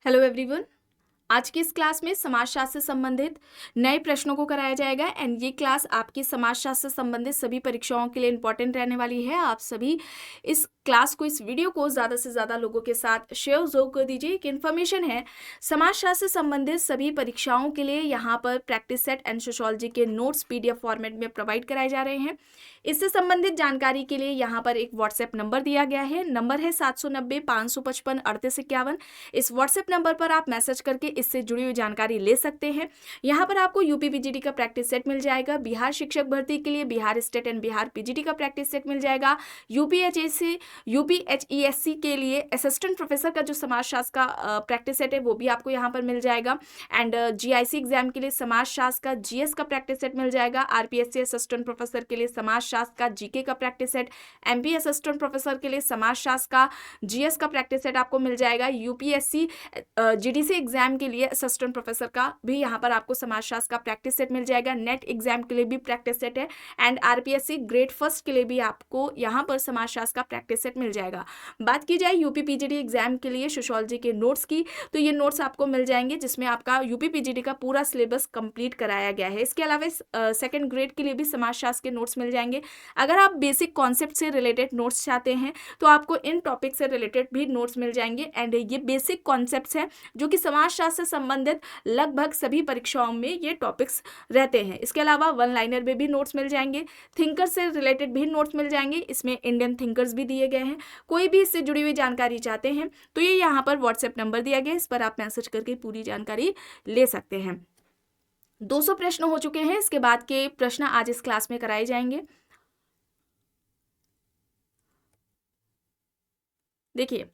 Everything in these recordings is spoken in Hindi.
Hello everyone. आज की इस क्लास में समाजशास्त्र से संबंधित नए प्रश्नों को कराया जाएगा एंड ये क्लास आपकी समाजशास्त्र से संबंधित सभी परीक्षाओं के लिए इंपॉर्टेंट रहने वाली है। आप सभी इस क्लास को, इस वीडियो को ज़्यादा से ज़्यादा लोगों के साथ शेयर जरूर कर दीजिए। एक इन्फॉर्मेशन है, समाजशास्त्र से संबंधित सभी परीक्षाओं के लिए यहाँ पर प्रैक्टिस सेट एंड सोशोलॉजी के नोट्स PDF फॉर्मेट में प्रोवाइड कराए जा रहे हैं। इससे संबंधित जानकारी के लिए यहाँ पर एक व्हाट्सएप नंबर दिया गया है। नंबर है 790-555-3851। इस व्हाट्सएप नंबर पर आप मैसेज करके इससे जुड़ी हुई जानकारी ले सकते हैं। यहाँ पर आपको यूपीपीजीडी का प्रैक्टिस सेट मिल जाएगा, बिहार शिक्षक भर्ती के लिए Bihar state and Bihar PGT का प्रैक्टिस सेट मिल जाएगा, यूपीएचईएससी के लिए असिस्टेंट प्रोफेसर का जो समाजशास्त्र का प्रैक्टिस सेट है वो भी आपको यहाँ पर मिल जाएगा एंड जीआईसी एग्जाम के लिए समाजशास्त्र का जीएस का प्रैक्टिस सेट मिल जाएगा, आरपीएससी असिस्टेंट प्रोफेसर के लिए समाजशास्त्र का जीके का practice set, MP assistant professor के लिए समाजशास्त्र का जीएस का प्रैक्टिस सेट आपको मिल जाएगा, यूपीएससी जीडीसी एग्जाम के लिए असिस्टेंट प्रोफेसर का भी यहाँ पर आपको समाजशास्त्र का प्रैक्टिस सेट मिल जाएगा, नेट एग्जाम के लिए भी प्रैक्टिस सेट है एंड आरपीएससी ग्रेड फर्स्ट के लिए भी आपको यहाँ पर समाजशास्त्र का प्रैक्टिस सेट मिल जाएगा। बात की जाए यूपीपीजीडी एग्जाम के लिए सोशियोलॉजी के नोट्स की, तो ये नोट्स आपको मिल जाएंगे जिसमें आपका यूपीपीजीडी का पूरा सिलेबस कंप्लीट कराया गया है। इसके अलावा सेकंड ग्रेड के लिए भी समाजशास्त्र के नोट्स मिल जाएंगे। अगर आप बेसिक कॉन्सेप्ट से रिलेटेड नोट्स चाहते हैं तो आपको इन टॉपिक से रिलेटेड भी नोट्स मिल जाएंगे एंड ये बेसिक कॉन्सेप्ट्स हैं जो कि समाजशास्त्र से संबंधित लगभग सभी परीक्षाओं में ये टॉपिक्स रहते हैं। इसके अलावा वन लाइनर में भी नोट्स मिल जाएंगे, थिंकर से रिलेटेड भी नोट्स मिल जाएंगे, इसमें इंडियन थिंकर्स भी दिए गए हैं। कोई भी इससे जुड़ी हुई जानकारी चाहते हैं तो ये यहाँ पर व्हाट्सएप नंबर दिया गया है, इस पर आप मैसेज करके पूरी जानकारी ले सकते हैं। 200 प्रश्न हो चुके हैं, इसके बाद के प्रश्न आज इस क्लास में कराए जाएंगे। देखिए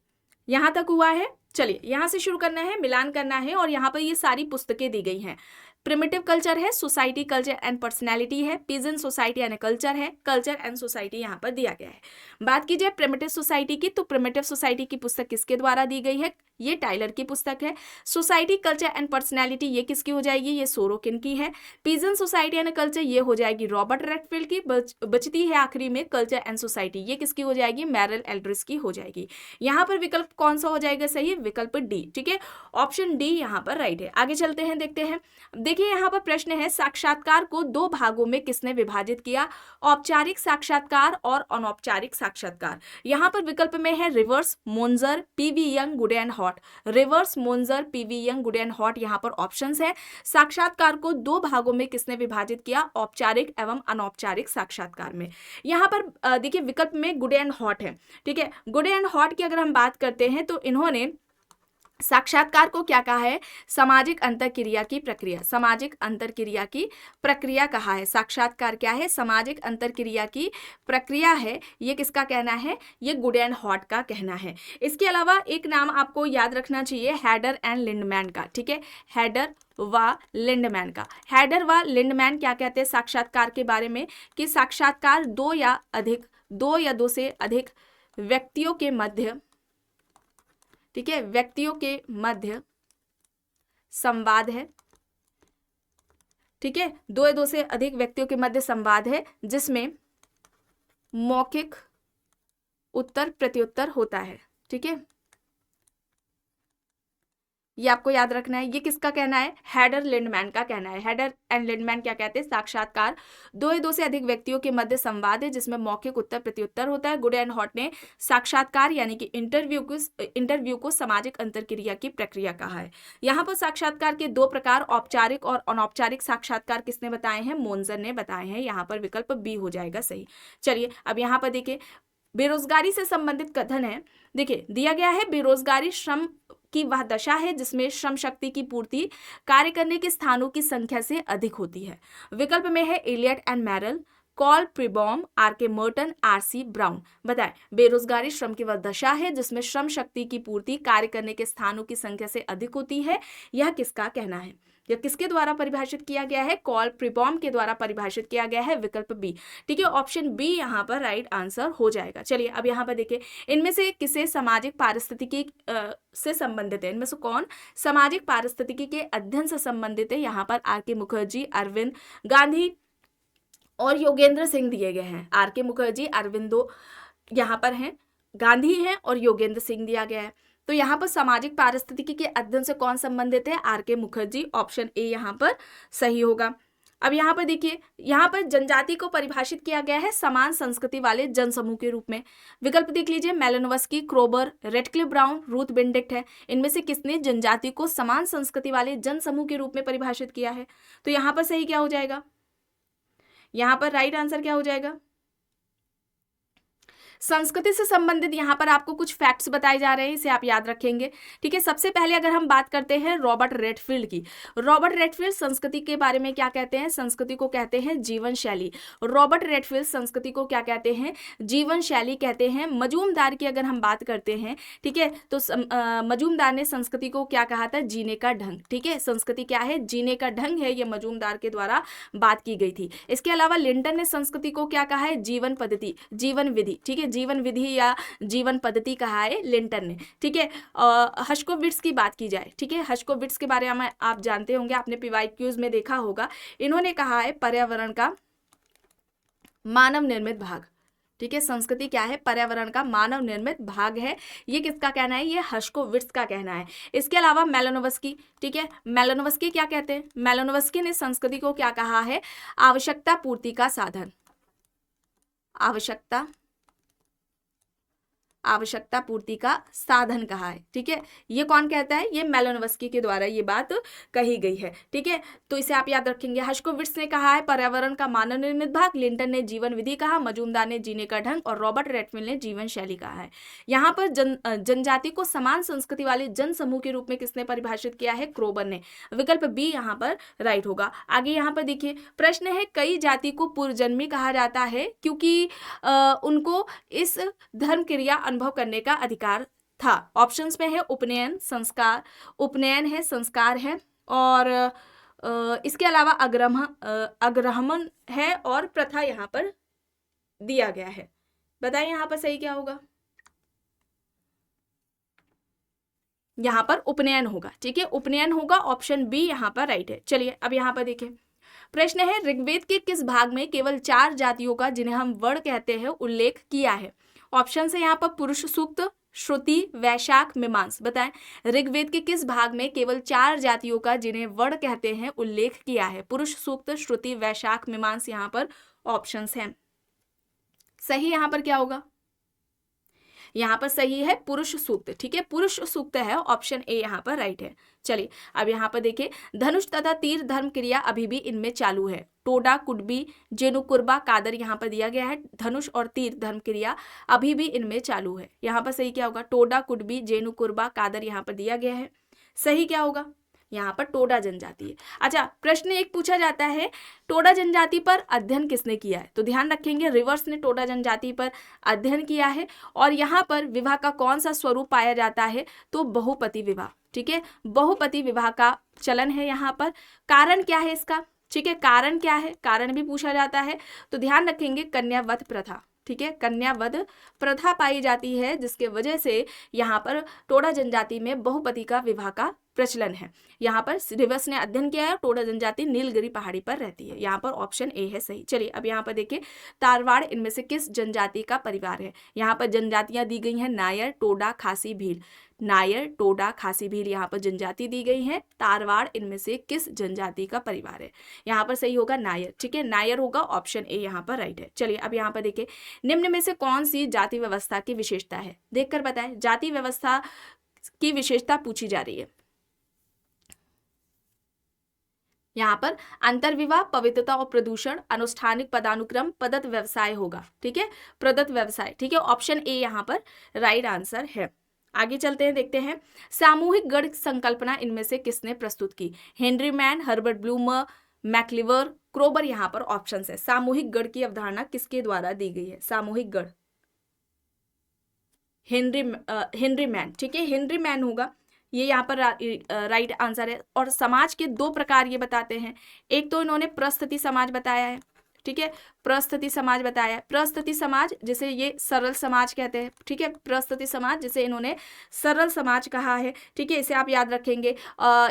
यहां तक हुआ है, चलिए यहां से शुरू करना है, मिलान करना है और यहाँ पर ये सारी पुस्तकें दी गई हैं। प्रिमिटिव कल्चर है, सोसाइटी कल्चर एंड पर्सनैलिटी है, पीजेंट सोसाइटी एंड कल्चर है, कल्चर एंड सोसाइटी यहाँ पर दिया गया है। बात की जाए प्रिमिटिव सोसाइटी की, तो प्रिमिटिव सोसाइटी की पुस्तक किसके द्वारा दी गई है? ये टाइलर की पुस्तक है। सोसाइटी कल्चर एंड पर्सनैलिटी ये किसकी हो जाएगी? ये सोरोकिन की है। पीजेंट सोसाइटी एंड कल्चर ये हो जाएगी रॉबर्ट रेडफील्ड की। बचती है आखिरी में कल्चर एंड सोसाइटी, ये किसकी हो जाएगी? मैरल एल्ड्रिस की हो जाएगी। यहाँ पर विकल्प कौन सा हो जाएगा सही? विकल्प डी, ठीक है, ऑप्शन डी यहाँ पर राइट है। आगे चलते हैं, देखते हैं। देखिए यहाँ पर प्रश्न है, साक्षात्कार को दो भागों में किसने विभाजित किया? औपचारिक साक्षात्कार और अनौपचारिक साक्षात्कार। यहाँ पर विकल्प में है Rivers, Monger, PV Young, Goode and Hatt. Rivers, Monger, PV Young, Goode and Hatt यहाँ पर ऑप्शंस है। साक्षात्कार को दो भागों में किसने विभाजित किया? औपचारिक एवं अनौपचारिक साक्षात्कार में। यहाँ पर देखिए विकल्प में गुड एंड हॉट है, ठीक है। गुड एंड हॉट की अगर हम बात करते हैं तो इन्होंने साक्षात्कार को क्या कहा है? सामाजिक अंतरक्रिया की प्रक्रिया, सामाजिक अंतरक्रिया की प्रक्रिया कहा है। साक्षात्कार क्या है? सामाजिक अंतरक्रिया की प्रक्रिया है। ये किसका कहना है? ये गुड एंड हॉट का कहना है। इसके अलावा एक नाम आपको याद रखना चाहिए, हैडर एंड लिंडमैन का, ठीक है, हैडर व लिंडमैन का। हैडर व लिंडमैन क्या कहते हैं साक्षात्कार के बारे में? कि साक्षात्कार दो या दो से अधिक व्यक्तियों के मध्य, ठीक है, व्यक्तियों के मध्य संवाद है, ठीक है, दो से अधिक व्यक्तियों के मध्य संवाद है जिसमें मौखिक उत्तर प्रत्युत्तर होता है, ठीक है, ये आपको याद रखना है। ये किसका कहना है? हैडर लिंडमैन का कहना है। हैडर एंड लिंडमैन क्या कहते हैं? साक्षात्कार दो से अधिक व्यक्तियों के मध्य संवाद है जिसमें मौखिक उत्तर प्रत्युत्तर होता है। गुड एंड हॉट ने साक्षात्कार यानी कि इंटरव्यू को सामाजिक अंतरक्रिया की प्रक्रिया कहा है। यहाँ पर साक्षात्कार के दो प्रकार, औपचारिक और अनौपचारिक साक्षात्कार किसने बताए हैं? मोन्जर ने बताए हैं। यहाँ पर विकल्प बी हो जाएगा सही। चलिए अब यहाँ पर देखिए बेरोजगारी से संबंधित कथन है। देखिए दिया गया है, बेरोजगारी श्रम की वह दशा है जिसमें श्रम शक्ति की पूर्ति कार्य करने के स्थानों की संख्या से अधिक होती है। विकल्प में है एलियट एंड मैरल, कॉल प्रीबॉम, आर.के. Merton, RC. ब्राउन। बताएं, बेरोजगारी श्रम की वह दशा है जिसमें श्रम शक्ति की पूर्ति कार्य करने के स्थानों की संख्या से अधिक होती है। यह किसका कहना है? यह किसके द्वारा परिभाषित किया गया है? कॉल प्रीबॉम के द्वारा परिभाषित किया गया है। विकल्प बी, ठीक है, ऑप्शन बी यहाँ पर राइट आंसर हो जाएगा। चलिए अब यहाँ पर देखिए इनमें से किसे सामाजिक पारिस्थितिकी से संबंधित है? इनमें से कौन सामाजिक पारिस्थितिकी के अध्ययन से संबंधित है? यहाँ पर आर.के. मुखर्जी, अरविंद गांधी और योगेंद्र सिंह दिए गए हैं। आर.के. मुखर्जी, अरविंदो यहाँ पर हैं, गांधी हैं और योगेंद्र सिंह दिया गया है। तो यहाँ पर सामाजिक पारिस्थितिकी के अध्ययन से कौन संबंधित है? आर के मुखर्जी, ऑप्शन ए यहाँ पर सही होगा। अब यहाँ पर देखिए, यहाँ पर जनजाति को परिभाषित किया गया है समान संस्कृति वाले जनसमूह के रूप में। विकल्प देख लीजिए, Malinowski, Kroeber, Radcliffe Brown, Ruth Benedict है। इनमें से किसने जनजाति को समान संस्कृति वाले जनसमूह के रूप में परिभाषित किया है? तो यहाँ पर सही क्या हो जाएगा? यहाँ पर राइट आंसर क्या हो जाएगा? संस्कृति से संबंधित यहाँ पर आपको कुछ फैक्ट्स बताए जा रहे हैं, इसे आप याद रखेंगे। ठीक है, सबसे पहले अगर हम बात करते हैं रॉबर्ट रेडफील्ड की। रॉबर्ट रेडफील्ड संस्कृति के बारे में क्या कहते हैं? संस्कृति को कहते हैं जीवन शैली। रॉबर्ट रेडफील्ड संस्कृति को क्या कहते हैं? जीवन शैली कहते हैं। मजूमदार की अगर हम बात करते हैं, ठीक है, तो मजूमदार ने संस्कृति को क्या कहा था? जीने का ढंग। ठीक है, संस्कृति क्या है? जीने का ढंग है, ये मजूमदार के द्वारा बात की गई थी। इसके अलावा लिंटन ने संस्कृति को क्या कहा है? जीवन पद्धति, जीवन विधि। ठीक है, जीवन विधि या जीवन पद्धति कहा है लिंटन ने। ठीक है, हर्शकोविट्स की बात की जाए, ठीक है, हर्शकोविट्स के बारे में आप जानते होंगे, आपने पीवाईक्यूज में देखा होगा। इन्होंने कहा है पर्यावरण का मानव निर्मित भाग। ठीक है, संस्कृति क्या है? पर्यावरण का मानव निर्मित भाग है। ये किसका कहना है? ये हर्शकोविट्स का कहना है। इसके अलावा मेलानोव्स्की, ठीक है, मेलानोव्स्की क्या कहते हैं? मेलानोव्स्की ने संस्कृति को क्या कहा है? आवश्यकता पूर्ति का साधन। आवश्यकता पूर्ति का साधन कहा है। ठीक है, ये कौन कहता है? ये मेलानोव्स्की के द्वारा ये बात कही गई है। ठीक है, तो इसे आप याद रखेंगे। हर्शकोविट्स ने कहा है पर्यावरण का मानव निर्मित भाग, लिंटन ने जीवन विधि कहा, मजूमदार ने जीने का ढंग और रॉबर्ट रेडफील्ड ने जीवन शैली कहा है। यहाँ पर जनजाति को समान संस्कृति वाले जन समूह के रूप में किसने परिभाषित किया है? क्रोबर ने। विकल्प बी यहाँ पर राइट होगा। आगे यहाँ पर देखिए, प्रश्न है कई जाति को पूर्वजन्मी कहा जाता है क्योंकि उनको इस धर्म क्रिया अनुभव करने का अधिकार था। ऑप्शंस में है उपनयन, संस्कार, उपनयन है, संस्कार है, और इसके अलावा अग्रहमन है और प्रथा यहाँ पर दिया गया है। बताइए यहाँ पर सही क्या होगा? यहाँ पर उपनयन होगा। ठीक है, उपनयन होगा, ऑप्शन बी यहाँ पर राइट है। चलिए अब यहाँ पर देखिए, प्रश्न है ऋग्वेद के किस भाग में केवल 4 जातियों का, जिन्हें हम वर्ण कहते हैं, उल्लेख किया है? ऑप्शन है यहाँ पर पुरुष सूक्त, श्रुति, वैशाख, मीमांस। बताएं, ऋग्वेद के किस भाग में केवल 4 जातियों का, जिन्हें वर्ण कहते हैं, उल्लेख किया है? पुरुष सूक्त, श्रुति, वैशाख, मीमांस यहाँ पर ऑप्शंस हैं। सही यहाँ पर क्या होगा? यहाँ पर सही है पुरुष सूक्त। ठीक है, पुरुष सूक्त है, ऑप्शन ए यहाँ पर राइट है। चलिए अब यहाँ पर देखिए, धनुष तथा तीर धर्म क्रिया अभी भी इनमें चालू है। टोडा, कुडबी, जेनुकुर्बा, कादर यहाँ पर दिया गया है। धनुष और तीर धर्म क्रिया अभी भी इनमें चालू है। यहाँ पर सही क्या होगा? टोडा, कुडबी, जेनुकुर्बा, कादर यहाँ पर दिया गया है। सही क्या होगा? यहाँ पर टोडा जनजाति है। अच्छा, प्रश्न एक पूछा जाता है, टोडा जनजाति पर अध्ययन किसने किया है? तो ध्यान रखेंगे, रिवर्स ने टोडा जनजाति पर अध्ययन किया है। और यहाँ पर विवाह का कौन सा स्वरूप पाया जाता है? तो बहुपति विवाह। ठीक है, बहुपति विवाह का चलन है यहाँ पर। कारण क्या है इसका? ठीक है, कारण क्या है? कारण भी पूछा जाता है। तो ध्यान रखेंगे, कन्यावध प्रथा। ठीक है, कन्यावध प्रथा पाई जाती है, जिसके वजह से यहाँ पर टोडा जनजाति में बहुपति का विवाह का प्रचलन है। यहाँ पर रिवर्स ने अध्ययन किया है, टोडा जनजाति नीलगिरी पहाड़ी पर रहती है। यहाँ पर ऑप्शन ए है सही। चलिए अब यहाँ पर देखिए, तारवाड़ इनमें से किस जनजाति का परिवार है? यहाँ पर जनजातियां दी गई हैं, नायर, टोडा, खासी, भील। नायर, टोडा, खासी, भील यहाँ पर जनजाति दी गई है। तारवाड़ इनमें से किस जनजाति का परिवार है? यहाँ पर सही होगा नायर। ठीक है, नायर होगा, ऑप्शन ए यहाँ पर राइट है। चलिए अब यहाँ पर देखिए, निम्न में से कौन सी जाति व्यवस्था की विशेषता है? देखकर बताएं, जाति व्यवस्था की विशेषता पूछी जा रही है। यहाँ पर अंतर्विवाह, पवित्रता और प्रदूषण, अनुष्ठानिक पदानुक्रम, प्रदत्त व्यवसाय होगा। ठीक है, प्रदत्त व्यवसाय। ठीक है, ऑप्शन ए यहाँ पर राइट आंसर है। आगे चलते हैं, देखते हैं, सामूहिक गढ़ संकल्पना इनमें से किसने प्रस्तुत की? Henry Maine, Herbert Blumer, MacIver, Kroeber यहाँ पर ऑप्शन है। सामूहिक गढ़ की अवधारणा किसके द्वारा दी गई है? सामूहिक गढ़, हेनरी मैन। ठीक है, हेनरी मैन होगा, ये यहाँ पर राइट आंसर है। और समाज के 2 प्रकार ये बताते हैं। एक तो इन्होंने प्रस्थिति समाज बताया है। ठीक है, प्रस्थिति समाज बताया। प्रस्थिति समाज जिसे ये सरल समाज कहते हैं, ठीक है, प्रस्थिति समाज जिसे इन्होंने सरल समाज कहा है, ठीक है, इसे आप याद रखेंगे।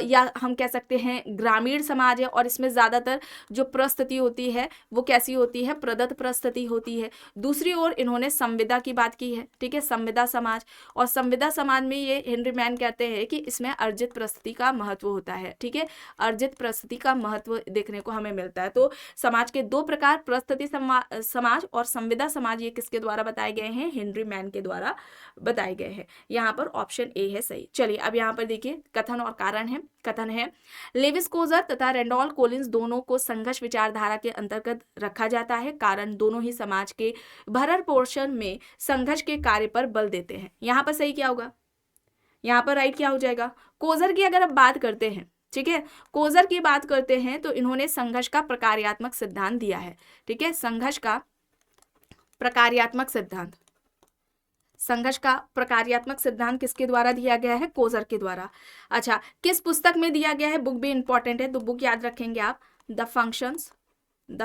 या हम कह सकते हैं ग्रामीण समाज है, और इसमें ज़्यादातर जो प्रस्थिति होती है वो कैसी होती है, प्रदत्त प्रस्थिति होती है। दूसरी ओर इन्होंने संविदा की बात की है, ठीक है, संविदा समाज, और संविदा समाज में ये हेनरी मैन कहते हैं कि इसमें अर्जित प्रस्थिति का महत्व होता है, ठीक है, अर्जित प्रस्थिति का महत्व देखने को हमें मिलता है। तो समाज के दो प्रकार, प्रस्थिति समाज और संविदा समाज, ये किसके द्वारा बताए गए हैं, हेनरी मैन के द्वारा बताए गए हैं। यहाँ पर ऑप्शन ए है सही। चलिए अब यहाँ पर देखिए कथन और कारण है। कथन है, लेविस कोजर तथा रेंडॉल्फ कोलिंस दोनों को संघर्ष विचारधारा के अंतर्गत रखा जाता है, कारण दोनों ही समाज के भरण पोषण में संघर्ष के कार्य पर बल देते हैं। यहाँ पर सही क्या होगा, यहाँ पर राइट क्या हो जाएगा, कोजर की अगर आप बात करते हैं, ठीक है, कोजर की बात करते हैं तो इन्होंने संघर्ष का प्रकार्यात्मक सिद्धांत दिया है, ठीक है, संघर्ष का प्रकार्यात्मक सिद्धांत। संघर्ष का प्रकार्यात्मक सिद्धांत किसके द्वारा दिया गया है, कोजर के द्वारा। अच्छा, किस पुस्तक में दिया गया है, बुक भी इंपॉर्टेंट है, तो बुक याद रखेंगे आप, the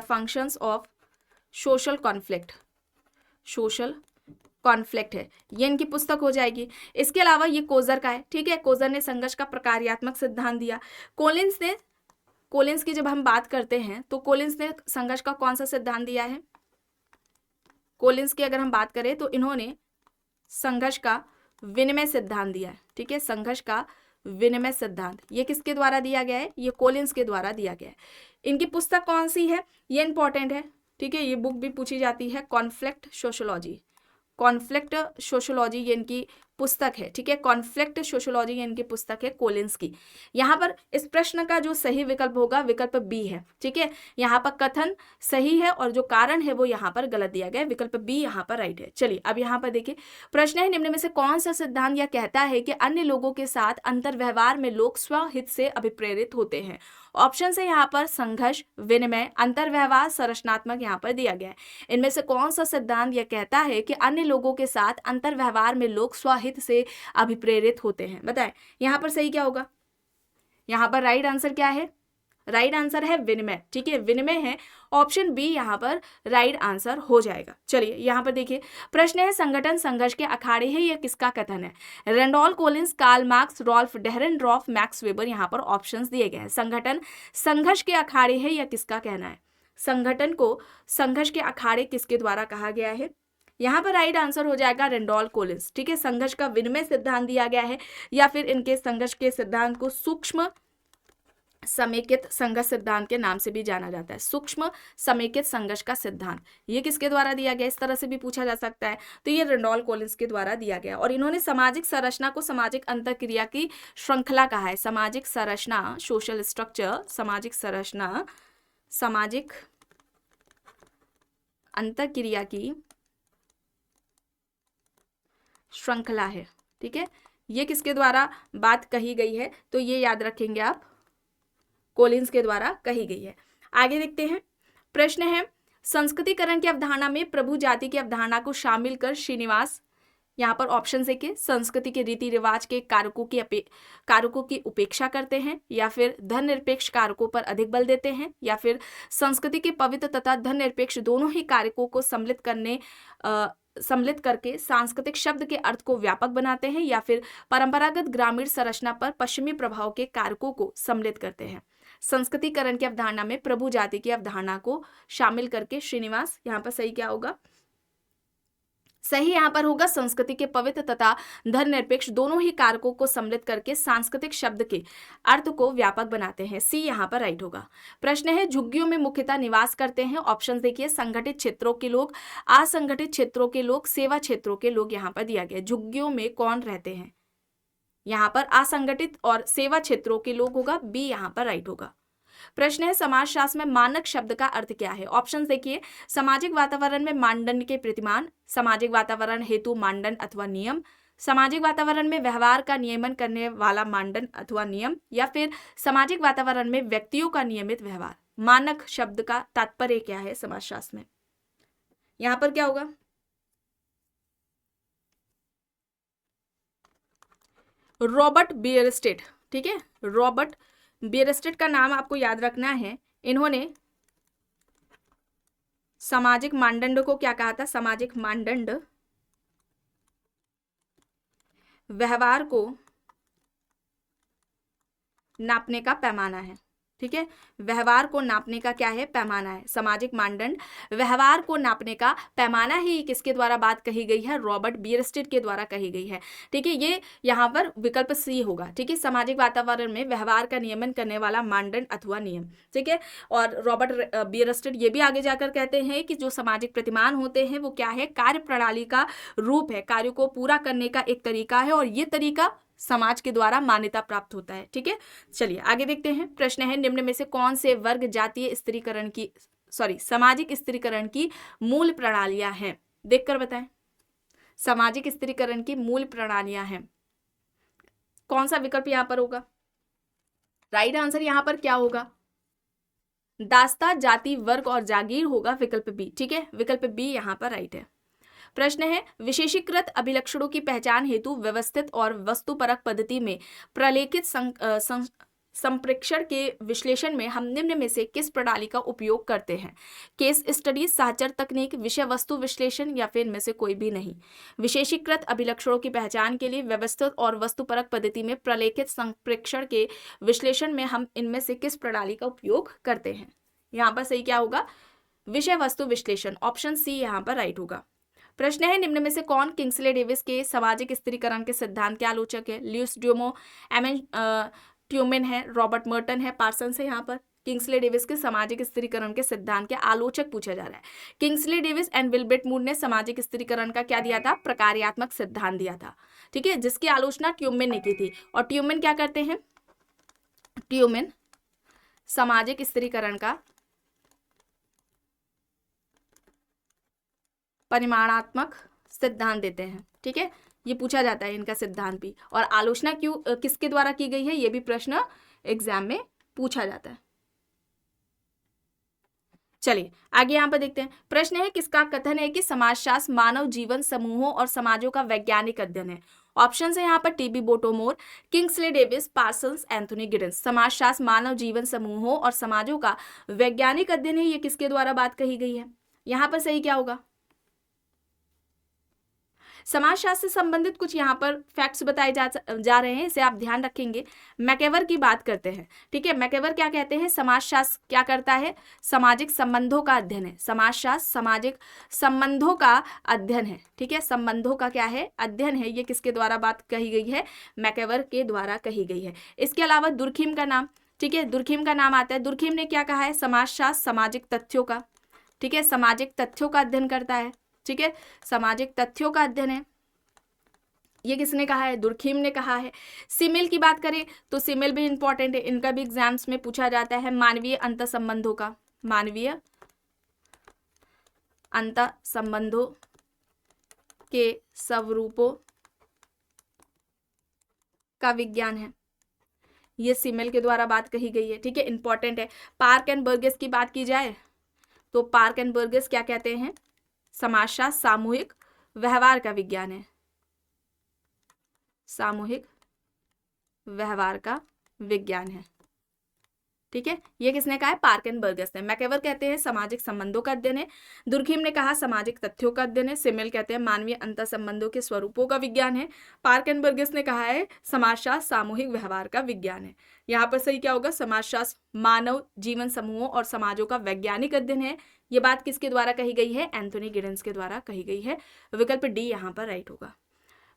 functions of social conflict. Social conflict है, ये इनकी पुस्तक हो जाएगी। इसके अलावा ये कोजर का है, ठीक है, कोजर ने संघर्ष का प्रकार्यात्मक सिद्धांत दिया। कोलिंस की जब हम बात करते हैं तो कोलिंस ने संघर्ष का कौन सा सिद्धांत दिया है, कोलिंस की अगर हम बात करें तो इन्होंने संघर्ष का विनिमय सिद्धांत दिया है, ठीक है, संघर्ष का विनिमय सिद्धांत, ये किसके द्वारा दिया गया है, ये कोलिंस के द्वारा दिया गया है। इनकी पुस्तक कौन सी है, ये इंपॉर्टेंट है, ठीक है, ये बुक भी पूछी जाती है, कॉन्फ्लिक्ट सोशियोलॉजी। कॉन्फ्लिक्ट सोशियोलॉजी ये इनकी पुस्तक है, ठीक है, कॉन्फ्लिक्ट सोशियोलॉजी ये इनकी पुस्तक है कोलिंस की। यहाँ पर इस प्रश्न का जो सही विकल्प होगा विकल्प बी है, ठीक है, यहाँ पर कथन सही है और जो कारण है वो यहाँ पर गलत दिया गया है, विकल्प बी यहाँ पर राइट है। चलिए अब यहाँ पर देखिए प्रश्न है, निम्न में से कौन सा सिद्धांत यह कहता है कि अन्य लोगों के साथ अंतर व्यवहार में लोग स्वहित से अभिप्रेरित होते हैं। ऑप्शन से यहाँ पर संघर्ष, विनिमय, अंतर्व्यवहार, संरचनात्मक यहाँ पर दिया गया है। इनमें से कौन सा सिद्धांत यह कहता है कि अन्य लोगों के साथ अंतर्व्यवहार में लोग स्वहित से अभिप्रेरित होते हैं, बताएं यहाँ पर सही क्या होगा। यहाँ पर राइट आंसर क्या है, राइट आंसर है विनिमय, ठीक है, विनिमय है, ऑप्शन बी यहाँ पर राइट आंसर हो जाएगा। चलिए यहाँ पर देखिए प्रश्न है, संगठन संघर्ष के अखाड़े है, यह किसका कथन है, Randall Collins, Karl Marx, Ralf Dahrendorf, Max Weber, यहाँ पर ऑप्शंस दिए गए हैं। संगठन संघर्ष के अखाड़े है, यह किसका कहना है, संगठन को संघर्ष के अखाड़े किसके द्वारा कहा गया है, यहाँ पर राइट आंसर हो जाएगा रेंडॉल्फ कोलिंस, ठीक है, संघर्ष का विनिमय सिद्धांत दिया गया है, या फिर इनके संघर्ष के सिद्धांत को सूक्ष्म समेकित संघर्ष सिद्धांत के नाम से भी जाना जाता है, सूक्ष्म समेकित संघर्ष का सिद्धांत, ये किसके द्वारा दिया गया, इस तरह से भी पूछा जा सकता है, तो ये रेंडॉल्फ कोलिंस के द्वारा दिया गया। और इन्होंने सामाजिक संरचना को सामाजिक अंतरक्रिया की श्रृंखला कहा है, सामाजिक संरचना, सोशल स्ट्रक्चर, सामाजिक संरचना सामाजिक अंतरक्रिया की श्रृंखला है, ठीक है, ये किसके द्वारा बात कही गई है, तो ये याद रखेंगे आप, कोलिंस के द्वारा कही गई है। आगे देखते हैं, प्रश्न है, संस्कृतिकरण की अवधारणा में प्रभु जाति की अवधारणा को शामिल कर श्रीनिवास, यहाँ पर ऑप्शन से के संस्कृति के रीति रिवाज के कारकों की उपेक्षा करते हैं, या फिर धर्मनिरपेक्ष कारकों पर अधिक बल देते हैं, या फिर संस्कृति के पवित्र तथा धर्मनिरपेक्ष दोनों ही कारकों को सम्मिलित करके सांस्कृतिक शब्द के अर्थ को व्यापक बनाते हैं, या फिर परंपरागत ग्रामीण संरचना पर पश्चिमी प्रभाव के कारकों को सम्मिलित करते हैं। संस्कृतिकरण की अवधारणा में प्रभु जाति की अवधारणा को शामिल करके श्रीनिवास, यहाँ पर सही क्या होगा, सही यहाँ पर होगा संस्कृति के पवित्र तथा धर्मनिरपेक्ष दोनों ही कारकों को सम्मिलित करके सांस्कृतिक शब्द के अर्थ को व्यापक बनाते हैं, सी यहाँ पर राइट होगा। प्रश्न है, झुग्गियों में मुख्यतः निवास करते हैं, ऑप्शन देखिए, संगठित क्षेत्रों के लोग, असंगठित क्षेत्रों के लोग, सेवा क्षेत्रों के लोग, यहाँ पर दिया गया झुग्गियों में कौन रहते हैं, यहाँ पर असंगठित और सेवा क्षेत्रों के लोग होगा, बी यहाँ पर राइट होगा। प्रश्न है, समाजशास्त्र में मानक शब्द का अर्थ क्या है, ऑप्शन देखिए, सामाजिक वातावरण में मानदंड के प्रतिमान, सामाजिक वातावरण हेतु मानदंड अथवा नियम, सामाजिक वातावरण में व्यवहार का नियमन करने वाला मानदंड अथवा नियम, या फिर सामाजिक वातावरण में व्यक्तियों का नियमित व्यवहार। मानक शब्द का तात्पर्य क्या है समाजशास्त्र में, यहाँ पर क्या होगा, रॉबर्ट बियरस्टेड, ठीक है, रॉबर्ट बियरस्टेड का नाम आपको याद रखना है, इन्होंने सामाजिक मानदंड को क्या कहा था? सामाजिक मानदंड व्यवहार को नापने का पैमाना है। ठीक है, व्यवहार को नापने का क्या है? पैमाना है। सामाजिक मानदंड व्यवहार को नापने का पैमाना ही किसके द्वारा बात कही गई है? रॉबर्ट बियरस्टेड के द्वारा कही गई है। ठीक है, ये यहाँ पर विकल्प सी होगा। ठीक है, सामाजिक वातावरण में व्यवहार का नियमन करने वाला मानदंड अथवा नियम। ठीक है, और रॉबर्ट बियरस्टेड ये भी आगे जाकर कहते हैं कि जो सामाजिक प्रतिमान होते हैं वो क्या है? कार्य प्रणाली का रूप है, कार्य को पूरा करने का एक तरीका है, और ये तरीका समाज के द्वारा मान्यता प्राप्त होता है। ठीक है, चलिए आगे देखते हैं। प्रश्न है, निम्न में से कौन से वर्ग जातीय स्त्रीकरण की सामाजिक स्त्रीकरण की मूल प्रणालियां हैं? देखकर बताएं। सामाजिक स्त्रीकरण की मूल प्रणालियां हैं, कौन सा विकल्प यहां पर होगा? राइट आंसर यहां पर क्या होगा? दास्ता, जाति, वर्ग और जागीर होगा विकल्प बी। ठीक है, विकल्प बी यहां पर राइट है। प्रश्न है, विशेषीकृत अभिलक्षणों की पहचान हेतु व्यवस्थित और वस्तुपरक पद्धति में प्रलेखित संप्रेक्षण के विश्लेषण में हम निम्न में से किस प्रणाली का उपयोग करते हैं? केस स्टडी, साहचर तकनीक, विषय वस्तु विश्लेषण या फिर इनमें से कोई भी नहीं। विशेषीकृत अभिलक्षणों की पहचान के लिए व्यवस्थित और वस्तुपरक पद्धति में प्रलेखित संप्रेक्षण के विश्लेषण में हम इनमें से किस प्रणाली का उपयोग करते हैं? यहाँ पर सही क्या होगा? विषय वस्तु विश्लेषण, ऑप्शन सी यहाँ पर राइट होगा। प्रश्न है, निम्न में से कौन किंग्सले डेविस के सामाजिक स्त्रीकरण के सिद्धांत के आलोचक है? ल्यूइस ड्यूमो, एमएन ट्यूमेन है, रॉबर्ट मर्टन है, पार्सन्स है। यहाँ पर किंग्सले डेविस के सामाजिक स्त्रीकरण के सिद्धांत के आलोचक पूछा जा रहा है। किंग्सले डेविस एंड विल्बर्ट मूर ने सामाजिक स्त्रीकरण का क्या दिया था? प्रकार्यात्मक सिद्धांत दिया था। ठीक है, जिसकी आलोचना ट्यूमेन ने की थी। और ट्यूमेन क्या करते हैं? ट्यूमेन सामाजिक स्त्रीकरण का परिमाणात्मक सिद्धांत देते हैं। ठीक है, ये पूछा जाता है इनका सिद्धांत भी, और आलोचना क्यों किसके द्वारा की गई है ये भी प्रश्न एग्जाम में पूछा जाता है। चलिए आगे यहाँ पर देखते हैं। प्रश्न है, किसका कथन है कि समाजशास्त्र मानव जीवन समूहों और समाजों का वैज्ञानिक अध्ययन है? ऑप्शन है यहाँ पर TB Bottomore, Kingsley Davis, Parsons, Anthony Giddens. समाजशास्त्र मानव जीवन समूहों और समाजों का वैज्ञानिक अध्ययन है, ये किसके द्वारा बात कही गई है? यहाँ पर सही क्या होगा? समाजशास्त्र से संबंधित कुछ यहाँ पर फैक्ट्स बताए जा रहे हैं, इसे आप ध्यान रखेंगे। मैकेवर की बात करते हैं। ठीक है, मैकेवर क्या कहते हैं? समाजशास्त्र क्या करता है? सामाजिक संबंधों का अध्ययन है। समाजशास्त्र सामाजिक संबंधों का अध्ययन है। ठीक है, संबंधों का क्या है? अध्ययन है। ये किसके द्वारा बात कही गई है? मैकेवर के द्वारा कही गई है। इसके अलावा दुर्खीम का नाम, ठीक है, दुर्खीम का नाम आता है। दुर्खीम ने क्या कहा है? समाजशास्त्र सामाजिक तथ्यों का, ठीक है, सामाजिक तथ्यों का अध्ययन करता है। ठीक है, सामाजिक तथ्यों का अध्ययन है, ये किसने कहा है? दुर्खीम ने कहा है। सिमिल की बात करें तो सिमिल भी इंपॉर्टेंट है, इनका भी एग्जाम्स में पूछा जाता है। मानवीय अंतर संबंधों का, मानवीय अंतर संबंधों के स्वरूपों का विज्ञान है, ये सिमिल के द्वारा बात कही गई है। ठीक है, इंपॉर्टेंट है। पार्क एंड बर्गेस की बात की जाए तो पार्क एंड बर्गेस क्या कहते हैं? समाजशास्त्र सामूहिक व्यवहार का विज्ञान है, सामूहिक व्यवहार का विज्ञान है। ठीक है, ये किसने कहा है? पार्क एंड बर्गेस ने। मैकेवर कहते हैं सामाजिक संबंधों का अध्ययन है। दुर्खीम ने कहा सामाजिक तथ्यों का अध्ययन है। सिमिल कहते हैं मानवीय अंतर संबंधों के स्वरूपों का विज्ञान है। पार्क एंड बर्गेस ने कहा है समाजशास्त्र सामूहिक व्यवहार का विज्ञान है। यहाँ पर सही क्या होगा? समाजशास्त्र मानव जीवन समूहों और समाजों का वैज्ञानिक अध्ययन है। ये बात किसके द्वारा कही गई है? एंथोनी गिडेंस के द्वारा कही गई है। विकल्प डी यहाँ पर राइट होगा।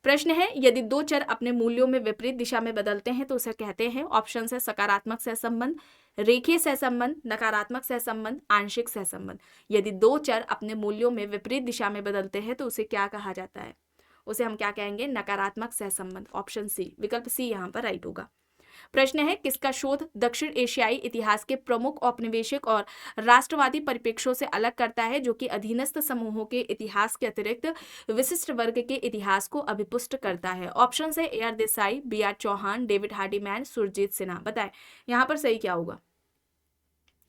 प्रश्न है, यदि दो चर अपने मूल्यों में विपरीत दिशा में बदलते हैं तो उसे कहते हैं? ऑप्शन है सकारात्मक सहसंबंध, रेखीय सहसंबंध, नकारात्मक सहसंबंध, आंशिक सहसंबंध। यदि दो चर अपने मूल्यों में विपरीत दिशा में बदलते हैं तो उसे क्या कहा जाता है? उसे हम क्या कहेंगे? नकारात्मक सहसंबंध, ऑप्शन सी, विकल्प सी यहाँ पर राइट होगा। प्रश्न है, किसका शोध दक्षिण एशियाई इतिहास के प्रमुख औपनिवेशिक और राष्ट्रवादी परिप्रेक्ष्यों से अलग करता है, जो कि अधीनस्थ समूहों के इतिहास के अतिरिक्त विशिष्ट वर्ग के इतिहास को अभिपुष्ट करता है? ऑप्शन है A R Desai, B R Chauhan, David Hardiman, Surjit Sinha. बताएं यहाँ पर सही क्या होगा?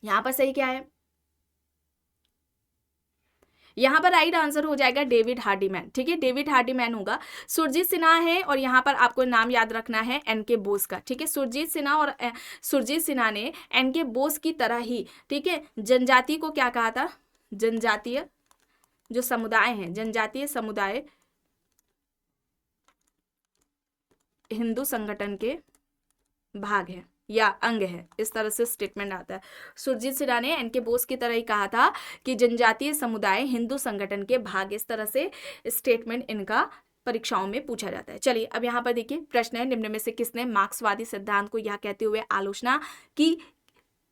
यहाँ पर सही क्या है? यहाँ पर राइट आंसर हो जाएगा डेविड हार्डीमैन। ठीक है, डेविड हार्डीमैन होगा। सुरजीत सिन्हा है, और यहाँ पर आपको नाम याद रखना है एनके बोस का। ठीक है, सुरजीत सिन्हा और सुरजीत सिन्हा ने एनके बोस की तरह ही, ठीक है, जनजाति को क्या कहा था? जनजातीय जो समुदाय हैं, जनजातीय समुदाय हिंदू संगठन के भाग है या अंग है, इस तरह से स्टेटमेंट आता है। सुरजीत सिन्हा ने एन के बोस की तरह ही कहा था कि जनजातीय समुदाय हिंदू संगठन के भाग, इस तरह से स्टेटमेंट इनका परीक्षाओं में पूछा जाता है। चलिए अब यहाँ पर देखिए प्रश्न है, निम्न में से किसने मार्क्सवादी सिद्धांत को यह कहते हुए आलोचना की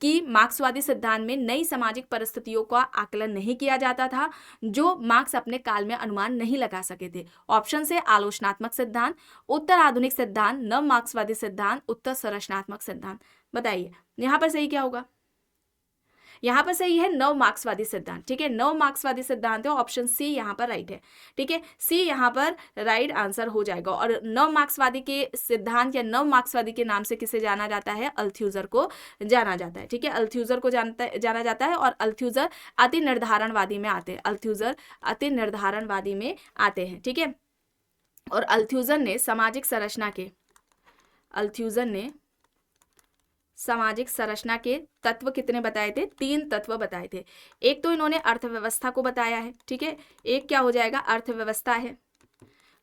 कि मार्क्सवादी सिद्धांत में नई सामाजिक परिस्थितियों का आकलन नहीं किया जाता था जो मार्क्स अपने काल में अनुमान नहीं लगा सके थे। ऑप्शन से आलोचनात्मक सिद्धांत, उत्तर आधुनिक सिद्धांत, नव मार्क्सवादी सिद्धांत, उत्तर संरचनात्मक सिद्धांत। बताइए यहाँ पर सही क्या होगा? यहाँ पर सही है नव मार्क्सवादी सिद्धांत। ठीक है, नव मार्क्सवादी सिद्धांत है, ऑप्शन सी यहाँ पर राइट है। ठीक है, सी यहाँ पर राइट आंसर हो जाएगा। और नव मार्क्सवादी के सिद्धांत या नव मार्क्सवादी के नाम से किसे जाना जाता है? अल्थ्यूजर को जाना जाता है। ठीक है, अल्थ्यूजर को जाना जाता है और अल्थ्यूजर अति निर्धारणवादी में आते हैं। अल्थ्यूजर अति निर्धारणवादी में आते हैं। ठीक है, और अल्थ्यूजर ने सामाजिक संरचना के तत्व कितने बताए थे? 3 तत्व बताए थे। एक तो इन्होंने अर्थव्यवस्था को बताया है। ठीक है, एक क्या हो जाएगा? अर्थव्यवस्था है।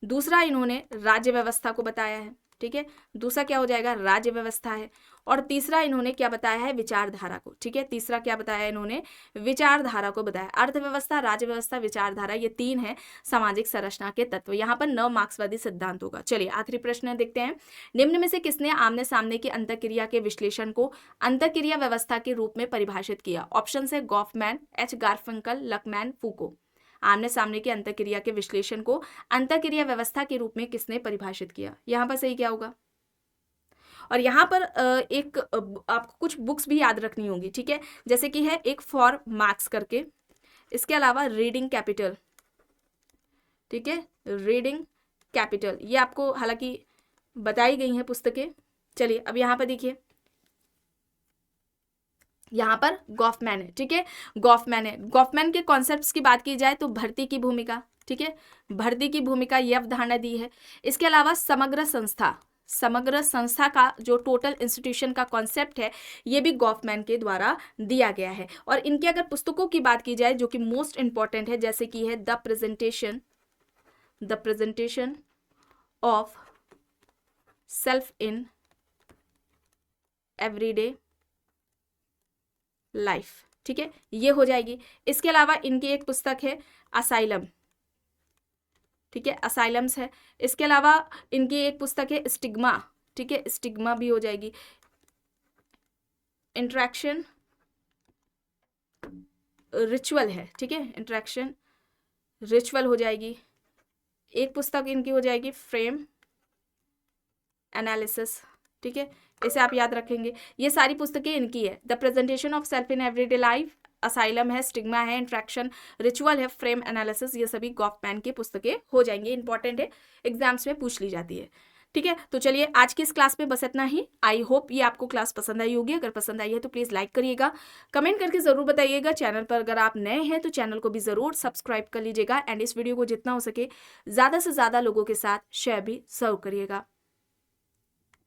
दूसरा इन्होंने राज्य व्यवस्था को बताया है। ठीक है, दूसरा क्या हो जाएगा? राज्य व्यवस्था है। और तीसरा इन्होंने क्या बताया है? विचारधारा को। ठीक है, तीसरा क्या बताया इन्होंने? विचारधारा को बताया। अर्थव्यवस्था, राज्य व्यवस्था, विचारधारा, ये 3 है सामाजिक संरचना के तत्व। यहाँ पर नव मार्क्सवादी सिद्धांत होगा। चलिए आखिरी प्रश्न देखते हैं। निम्न में से किसने आमने सामने की अंतःक्रिया के विश्लेषण को अंतःक्रिया व्यवस्था के रूप में परिभाषित किया? ऑप्शन है गॉफमैन, एच गारफिंकल, लकमैन, फूको। आमने सामने की अंतःक्रिया के विश्लेषण को अंतःक्रिया व्यवस्था के रूप में किसने परिभाषित किया? यहाँ पर सही क्या होगा? और यहाँ पर एक आपको कुछ बुक्स भी याद रखनी होगी। ठीक है, जैसे कि है एक फॉर मार्क्स करके, इसके अलावा रीडिंग कैपिटल। ठीक है, रीडिंग कैपिटल, ये आपको हालांकि बताई गई हैं पुस्तकें। चलिए अब यहाँ पर देखिए, यहाँ पर गॉफमैन है। ठीक है, गॉफमैन है। गॉफमैन के कॉन्सेप्ट्स की बात की जाए तो भर्ती की भूमिका, ठीक है, भर्ती की भूमिका ये अवधारणा दी है। इसके अलावा समग्र संस्था का जो टोटल इंस्टीट्यूशन का कॉन्सेप्ट है ये भी गॉफमैन के द्वारा दिया गया है। और इनकी अगर पुस्तकों की बात की जाए जो कि मोस्ट इंपॉर्टेंट है, जैसे कि है the presentation of self in everyday life. ठीक है, ये हो जाएगी। इसके अलावा इनकी एक पुस्तक है असाइलम। ठीक है, असाइलम्स है। इसके अलावा इनकी एक पुस्तक है स्टिग्मा। ठीक है, स्टिग्मा भी हो जाएगी। इंट्रैक्शन रिचुअल है। ठीक है, इंट्रैक्शन रिचुअल हो जाएगी। एक पुस्तक इनकी हो जाएगी फ्रेम एनालिसिस। ठीक है, इसे आप याद रखेंगे। ये सारी पुस्तकें इनकी है। The presentation of self in everyday life, asylum है, स्टिग्मा है, इंट्रैक्शन रिचुअल है, फ्रेम एनालिसिस, ये सभी गॉफमैन की पुस्तकें हो जाएंगी। इंपॉर्टेंट है, एग्जाम्स में पूछ ली जाती है। ठीक है, तो चलिए आज की इस क्लास में बस इतना ही। आई होप ये आपको क्लास पसंद आई होगी। अगर पसंद आई है तो प्लीज़ लाइक करिएगा, कमेंट करके ज़रूर बताइएगा। चैनल पर अगर आप नए हैं तो चैनल को भी ज़रूर सब्सक्राइब कर लीजिएगा एंड इस वीडियो को जितना हो सके ज़्यादा से ज़्यादा लोगों के साथ शेयर भी ज़रूर करिएगा।